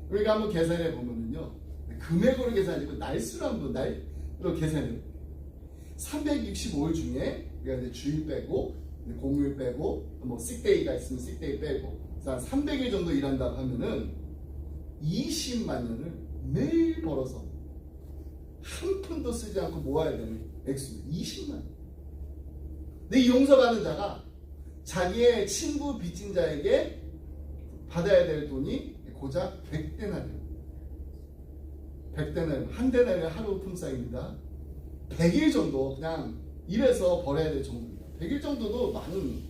[SPEAKER 1] 우리가 한번 계산해 보면은요, 금액으로 계산하고 날수로 한번 날로 계산해 볼게요. 365일 중에 우리가 이제 주일 빼고 공휴일 빼고 뭐 식데이가 있으면 식데이 빼고 한 300일 정도 일한다고 하면은 20만 년을 매일 벌어서 한 푼도 쓰지 않고 모아야 되는 액수입니다. 20만 년. 근데 이 용서받는 자가 자기의 친구 빚진 자에게 받아야 될 돈이 고작 100데나리온. 100데나리온, 한 데나리온 하루 품삯입니다. 100일 정도 그냥 일해서 벌어야 될 정도입니다. 100일 정도도 많은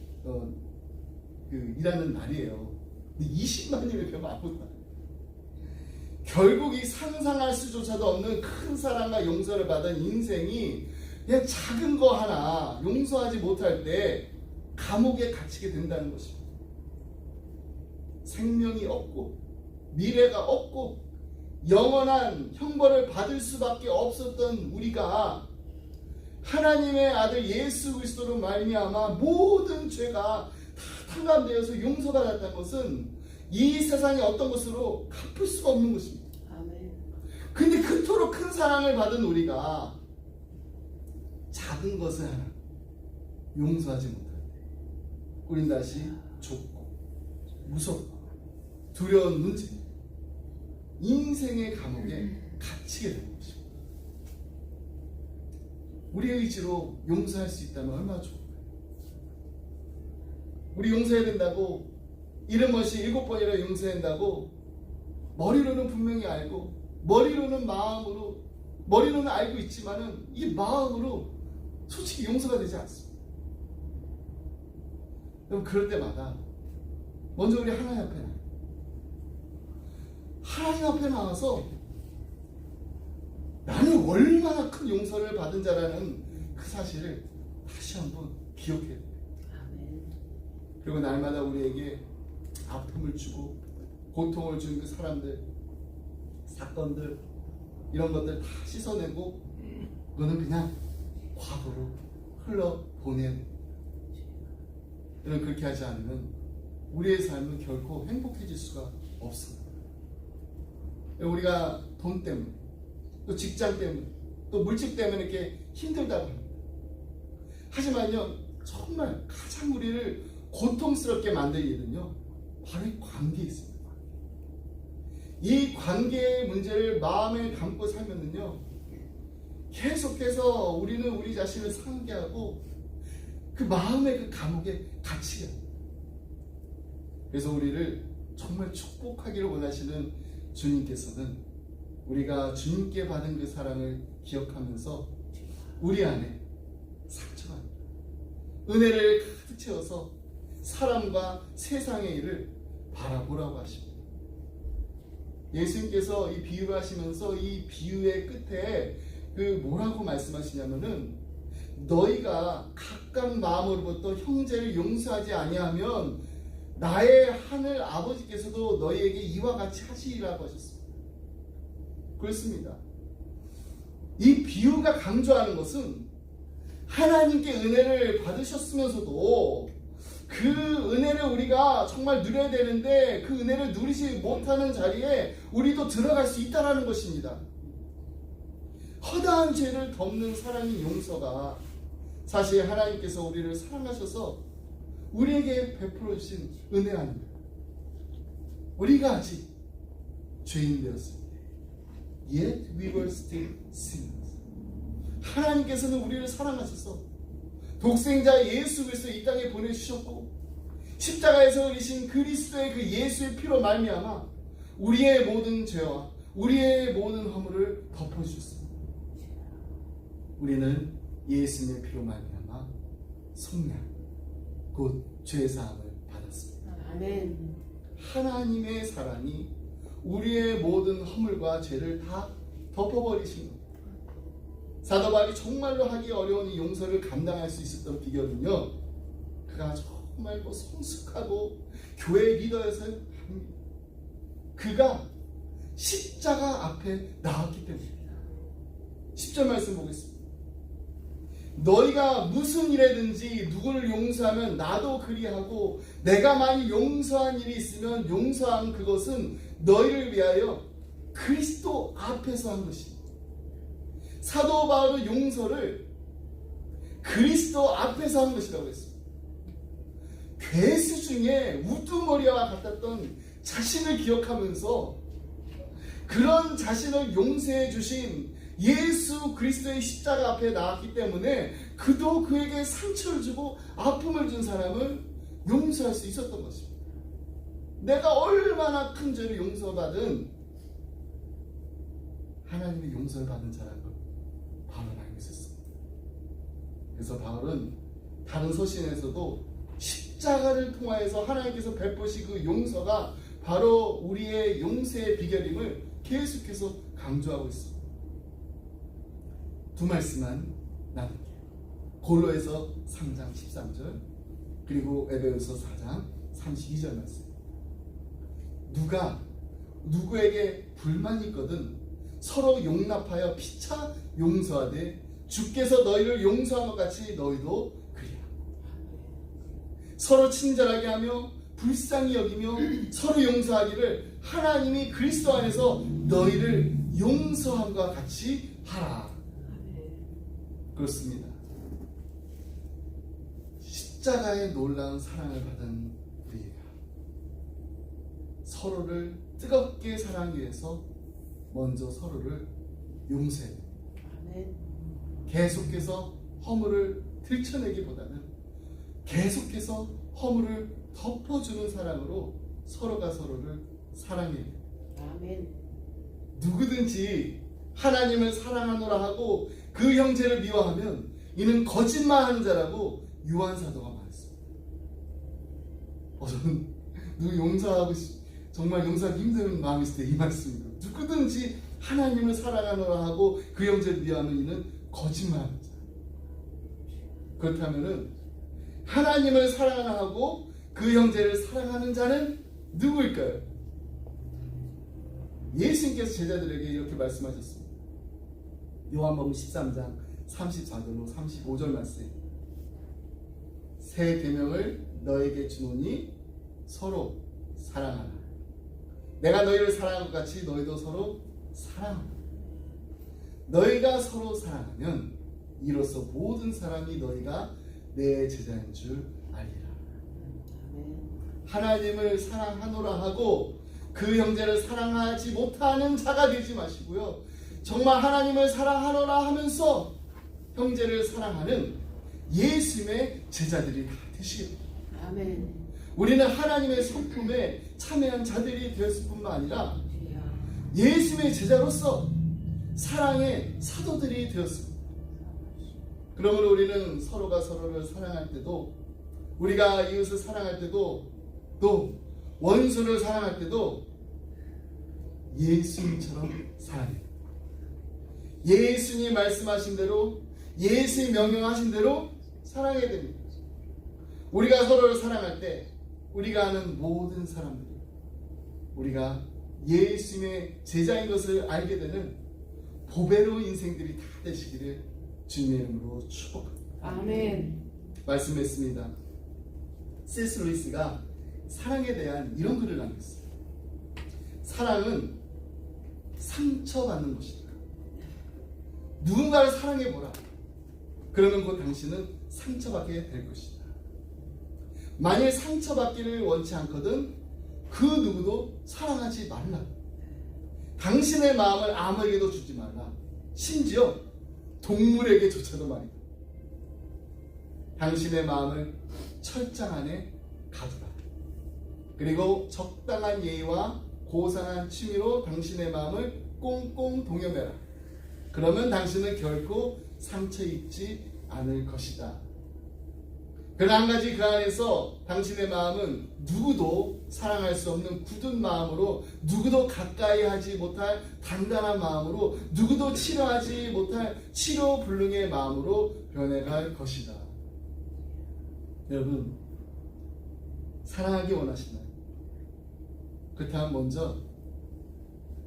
[SPEAKER 1] 일하는 날이에요. 근데 20만이면 그러면 아무것도 아니에요. 결국 이 상상할 수조차도 없는 큰 사랑과 용서를 받은 인생이 그냥 작은 거 하나 용서하지 못할 때 감옥에 갇히게 된다는 것입니다. 생명이 없고 미래가 없고 영원한 형벌을 받을 수밖에 없었던 우리가 하나님의 아들 예수 그리스도로 말미암아 모든 죄가 다 탕감되어서 용서받았다는 것은 이 세상의 어떤 것으로 갚을 수가 없는 것입니다. 근데 그토록 큰 사랑을 받은 우리가 작은 것을 하나 용서하지 못할 때 우린 다시 좁고 무섭고 두려운 문제, 인생의 감옥에 갇히게 되는 것입니다. 우리의 의지로 용서할 수 있다면 얼마나 좋을까요? 우리 용서해야 된다고 70번씩 7번이라 용서해야 된다고 머리로는 분명히 알고 머리로는 마음으로 머리로는 알고 있지만은 이 마음으로 솔직히 용서가 되지 않습니다. 그럼 그럴 때마다 먼저 우리 하나님 앞에 나와요. 하나님 앞에 나와서 나는 얼마나 큰 용서를 받은 자라는 그 사실을 다시 한번 기억해야 돼요. 그리고 날마다 우리에게 아픔을 주고 고통을 준 그 사람들, 사건들, 이런 것들 다 씻어내고 너는 그냥 과거로 흘러보내야 돼. 여러분, 그렇게 하지 않으면 우리의 삶은 결코 행복해질 수가 없습니다. 우리가 돈 때문에, 또 직장 때문에, 또 물질 때문에 이렇게 힘들다고 합니다. 하지만요, 정말 가장 우리를 고통스럽게 만든 일은요, 바로 이 관계에 있습니다. 이 관계의 문제를 마음에 담고 살면은요, 계속해서 우리는 우리 자신을 상하게 하고 그 마음의 그 감옥에 갇히게 합니다. 그래서 우리를 정말 축복하기를 원하시는 주님께서는 우리가 주님께 받은 그 사랑을 기억하면서 우리 안에 상처가 아니라 은혜를 가득 채워서 사람과 세상의 일을 바라보라고 하십니다. 예수님께서 이 비유를 하시면서 이 비유의 끝에 그 뭐라고 말씀하시냐면은 너희가 각각 마음으로부터 형제를 용서하지 아니하면 나의 하늘 아버지께서도 너희에게 이와 같이 하시리라고 하셨습니다. 그렇습니다. 이 비유가 강조하는 것은 하나님께 은혜를 받으셨으면서도 그 은혜를 우리가 정말 누려야 되는데 그 은혜를 누리지 못하는 자리에 우리도 들어갈 수 있다는 것입니다. 허다한 죄를 덮는 사랑인 용서가 사실 하나님께서 우리를 사랑하셔서 우리에게 베풀어 주신 은혜 아닙니다. 우리가 아직 죄인 되었을 때 Yet we were still sinners. 하나님께서는 우리를 사랑하셔서 독생자 예수 그리스도를 이 땅에 보내주셨고 십자가에서 흘리신 그리스도의 그 예수의 피로 말미암아 우리의 모든 죄와 우리의 모든 허물을 덮어주셨습니다. 우리는 예수님의 피로 말미암아 속량 곧 죄사함을 받았습니다.
[SPEAKER 2] 아멘.
[SPEAKER 1] 하나님의 사랑이 우리의 모든 허물과 죄를 다 덮어버리신 겁니다. 사도 바울이 정말로 하기 어려운 이 용서를 감당할 수 있었던 비결은요, 그가 정말 성숙하고 교회 리더여서 아닙니다. 그가 십자가 앞에 나왔기 때문입니다. 10절 말씀 보겠습니다. 너희가 무슨 일에든지 누구를 용서하면 나도 그리하고 내가 만일 용서한 일이 있으면 용서한 그것은 너희를 위하여 그리스도 앞에서 한 것입니다. 사도 바울은 용서를 그리스도 앞에서 한 것이라고 했습니다. 괴수 중에 우두머리와 같았던 자신을 기억하면서 그런 자신을 용서해 주신 예수 그리스도의 십자가 앞에 나왔기 때문에 그도 그에게 상처를 주고 아픔을 준 사람을 용서할 수 있었던 것입니다. 내가 얼마나 큰 죄를 용서받은 하나님의 용서를 받은 자라는 걸 바울은 알고 있었습니다. 그래서 바울은 다른 서신에서도 십자가를 통하여서 하나님께서 베푸신 그 용서가 바로 우리의 용서의 비결임을 계속해서 강조하고 있습니다. 두 말씀만 나눌게요. 골로에서 3장 13절 그리고 에베소서 4장 32절 말씀. 누가 누구에게 불만이 있거든 서로 용납하여 피차 용서하되 주께서 너희를 용서한 것 같이 너희도 그리하고 서로 친절하게 하며 불쌍히 여기며 서로 용서하기를 하나님이 그리스도 안에서 너희를 용서함과 같이 하라. 그렇습니다. 십자가의 놀라운 사랑을 받은 우리가 서로를 뜨겁게 사랑하기 위해서 먼저 서로를 용서해야 됩니다. 계속해서 허물을 들춰내기보다는 계속해서 허물을 덮어주는 사랑으로 서로가 서로를 사랑해야 됩니다. 누구든지 하나님을 사랑하노라 하고 그 형제를 미워하면 이는 거짓말하는 자라고 요한 사도가 말했습니다. 저는 누구 용서하고 정말 용서하기 힘든 마음이 있을 때 이 말씀입니다. 누구든지 하나님을 사랑하노라 하고 그 형제를 미워하면 이는 거짓말하는 자. 그렇다면은 하나님을 사랑하고 그 형제를 사랑하는 자는 누구일까요? 예수님께서 제자들에게 이렇게 말씀하셨습니다. 요한복음 13장 34절로 35절 말씀. 새 계명을 너에게 주노니 서로 사랑하라. 내가 너희를 사랑한 것 같이 너희도 서로 사랑하라. 너희가 서로 사랑하면 이로써 모든 사람이 너희가 내 제자인 줄 알리라. 하나님을 사랑하노라 하고 그 형제를 사랑하지 못하는 자가 되지 마시고요. 정말 하나님을 사랑하노라 하면서 형제를 사랑하는 예수님의 제자들이 다 되시길 바랍니다. 우리는 하나님의 성품에 참여한 자들이 되었을 뿐만 아니라 예수님의 제자로서 사랑의 사도들이 되었습니다. 그러므로 우리는 서로가 서로를 사랑할 때도 우리가 이웃을 사랑할 때도 또 원수를 사랑할 때도 예수님처럼 사랑해요. 예수님 말씀하신 대로 예수님 명령하신 대로 사랑해야 됩니다. 우리가 서로를 사랑할 때 우리가 아는 모든 사람들이 우리가 예수님의 제자인 것을 알게 되는 보배로운 인생들이 다 되시기를 주님의 이름으로 축복합니다.
[SPEAKER 3] 아멘.
[SPEAKER 1] 말씀했습니다. C.S. 루이스가 사랑에 대한 이런 글을 남겼어요. 사랑은 상처받는 것이다. 누군가를 사랑해보라. 그러면 곧 당신은 상처받게 될 것이다. 만일 상처받기를 원치 않거든 그 누구도 사랑하지 말라. 당신의 마음을 아무에게도 주지 말라. 심지어 동물에게조차도 말이다. 당신의 마음을 철장 안에 가두라. 그리고 적당한 예의와 고상한 취미로 당신의 마음을 꽁꽁 동여매라. 그러면 당신은 결코 상처 입지 않을 것이다. 그러나 한 가지 그 안에서 당신의 마음은 누구도 사랑할 수 없는 굳은 마음으로 누구도 가까이 하지 못할 단단한 마음으로 누구도 치료하지 못할 치료불능의 마음으로 변해갈 것이다. 여러분 사랑하기 원하시나요? 그렇다면 먼저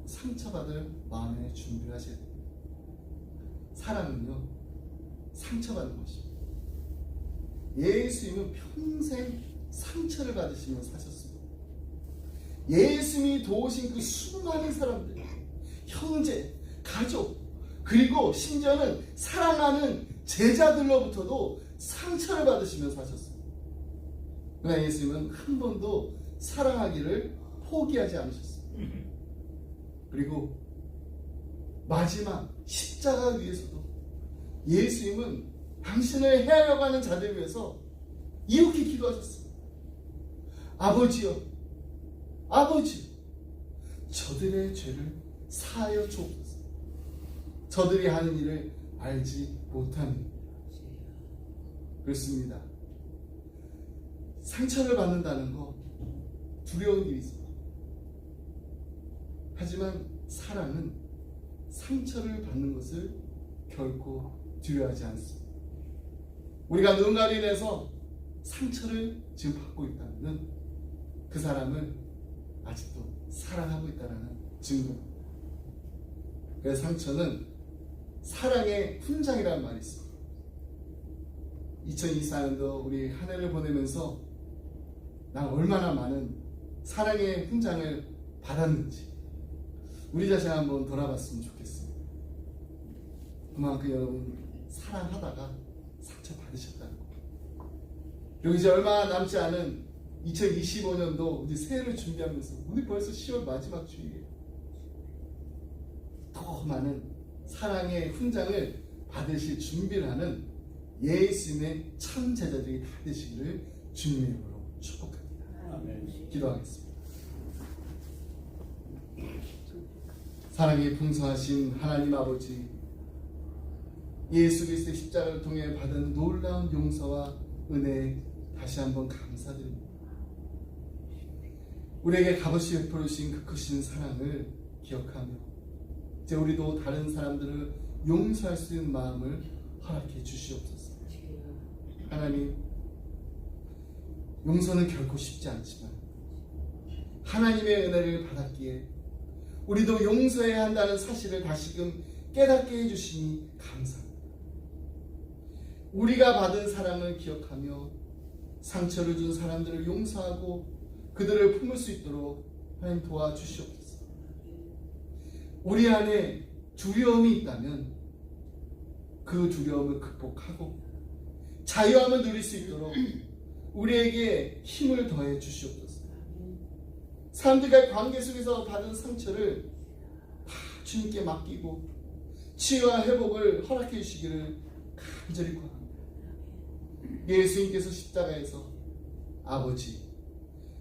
[SPEAKER 1] 상처받을 마음의 준비를 하셔야 돼요. 사랑은요 상처받는 것입니다. 예수님은 평생 상처를 받으시며 사셨습니다. 예수님이 도우신 그 수많은 사람들, 형제, 가족, 그리고 심지어는 사랑하는 제자들로부터도 상처를 받으시며 사셨습니다. 그러나 예수님은 한 번도 사랑하기를 포기하지 않으셨습니다. 그리고 마지막 십자가 위에서도 예수님은 당신을 해하려고 하는 자들 위해서 이렇게 기도하셨습니다. 아버지여, 아버지, 저들의 죄를 사하여 주옵소서. 저들이 하는 일을 알지 못하니. 그렇습니다. 상처를 받는다는 거 두려운 일이죠. 하지만 사랑은 상처를 받는 것을 결코 두려워하지 않습니다. 우리가 누군가로 인해서 상처를 지금 받고 있다면 그 사람을 아직도 사랑하고 있다는 증거. 그래서 상처는 사랑의 훈장이라는 말이 있습니다. 2024년도 우리 한 해를 보내면서 나 얼마나 많은 사랑의 훈장을 받았는지 우리 자신 한번 돌아봤으면 좋겠습니다. 그만큼 여러분 사랑하다가 상처 받으셨다는 거. 그리고 이제 얼마 남지 않은 2025년도 이제 새해를 준비하면서 우리 벌써 10월 마지막 주일이에요. 더 많은 사랑의 훈장을 받으실 준비를 하는 예수님의 참 제자들이 다 되시기를 주님의 이름으로 축복합니다.
[SPEAKER 3] 아멘.
[SPEAKER 1] 기도하겠습니다. 사랑이 풍성하신 하나님 아버지, 예수 그리스도의 십자가를 통해 받은 놀라운 용서와 은혜 다시 한번 감사드립니다. 우리에게 값없이 베풀어 주신 그 크신 사랑을 기억하며 이제 우리도 다른 사람들을 용서할 수 있는 마음을 허락해 주시옵소서. 하나님, 용서는 결코 쉽지 않지만 하나님의 은혜를 받았기에 우리도 용서해야 한다는 사실을 다시금 깨닫게 해주시니 감사합니다. 우리가 받은 사랑을 기억하며 상처를 준 사람들을 용서하고 그들을 품을 수 있도록 하나님 도와주시옵소서. 우리 안에 두려움이 있다면 그 두려움을 극복하고 자유함을 누릴 수 있도록 우리에게 힘을 더해 주시옵소서. 사람들과의 관계 속에서 받은 상처를 다 주님께 맡기고 치유와 회복을 허락해 주시기를 간절히 구합니다. 예수님께서 십자가에서 아버지,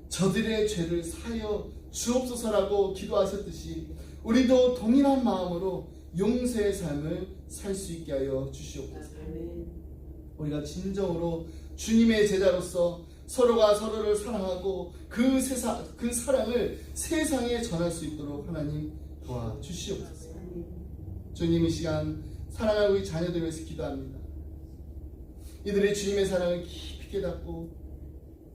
[SPEAKER 1] 저들의 죄를 사하여 주옵소서라고 기도하셨듯이 우리도 동일한 마음으로 용서의 삶을 살 수 있게 하여 주시옵소서. 우리가 진정으로 주님의 제자로서 서로가 서로를 사랑하고 그 사랑을 세상에 전할 수 있도록 하나님 도와주시옵소서. 주님, 이 시간 사랑하는 우리 자녀들 위해서 기도합니다. 이들의 주님의 사랑을 깊이 깨닫고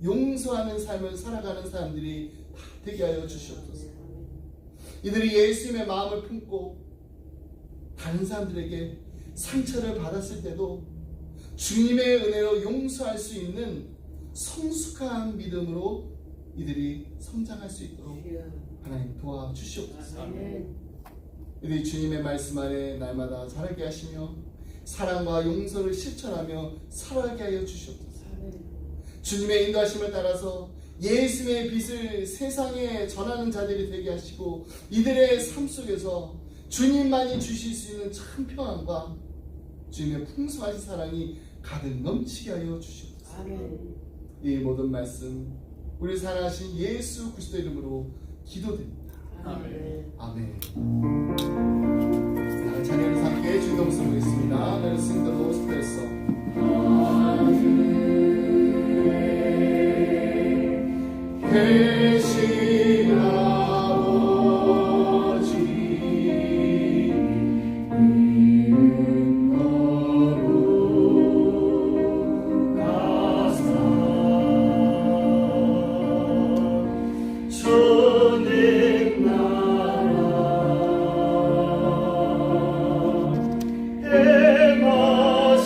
[SPEAKER 1] 용서하는 삶을 살아가는 사람들이 다 되게 하여 주시옵소서. 이들이 예수님의 마음을 품고 다른 사람들에게 상처를 받았을 때도 주님의 은혜로 용서할 수 있는 성숙한 믿음으로 이들이 성장할 수 있도록 하나님 도와주시옵소서. 이들이 주님의 말씀 안에 날마다 자라게 하시며 사랑과 용서를 실천하며 살아가게 하여 주시옵소서. 주님의 인도하심을 따라서 예수님의 빛을 세상에 전하는 자들이 되게 하시고 이들의 삶 속에서 주님만이 주실 수 있는 참 평안과 주님의 풍성하신 사랑이 가득 넘치게 하여 주시옵소서. 이 모든 말씀 우리 사랑하신 예수 그리스도 이름으로 기도드립니다.
[SPEAKER 3] 아멘.
[SPEAKER 1] 아멘. 자, 찬양을 함께 주동 부르겠습니다. Let us sing the Lord's Prayer song. 계신 아버지, 거룩하사 주님 나라 행하사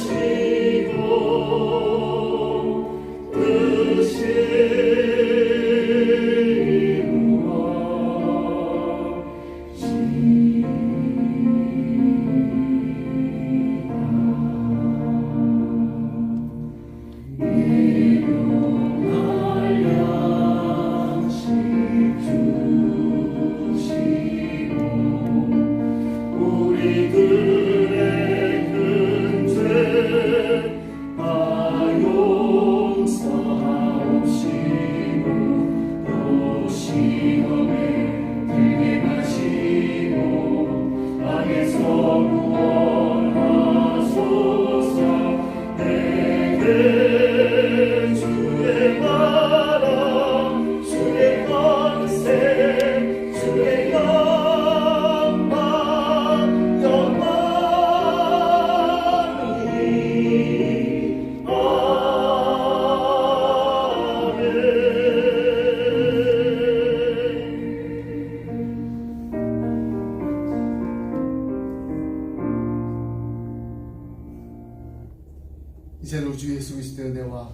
[SPEAKER 1] 이제는 우주 예수 그리스도의 은혜와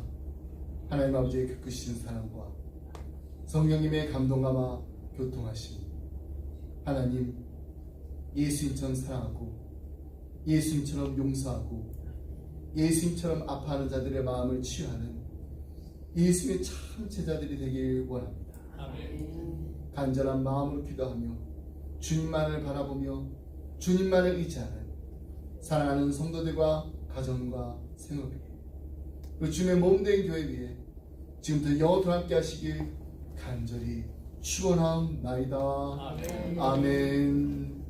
[SPEAKER 1] 하나님 아버지의 그 크신 사랑과 성령님의 감동감화 교통하심, 하나님 예수님처럼 사랑하고 예수님처럼 용서하고 예수님처럼 아파하는 자들의 마음을 치유하는 예수님의 참 제자들이 되길 원합니다. 간절한 마음으로 기도하며 주님만을 바라보며 주님만을 의지하는 사랑하는 성도들과 가정과 생활 위에 그 주님의 몸된 교회 위에 지금부터 영원토록 함께 하시길 간절히 축원하옵나이다. 아멘.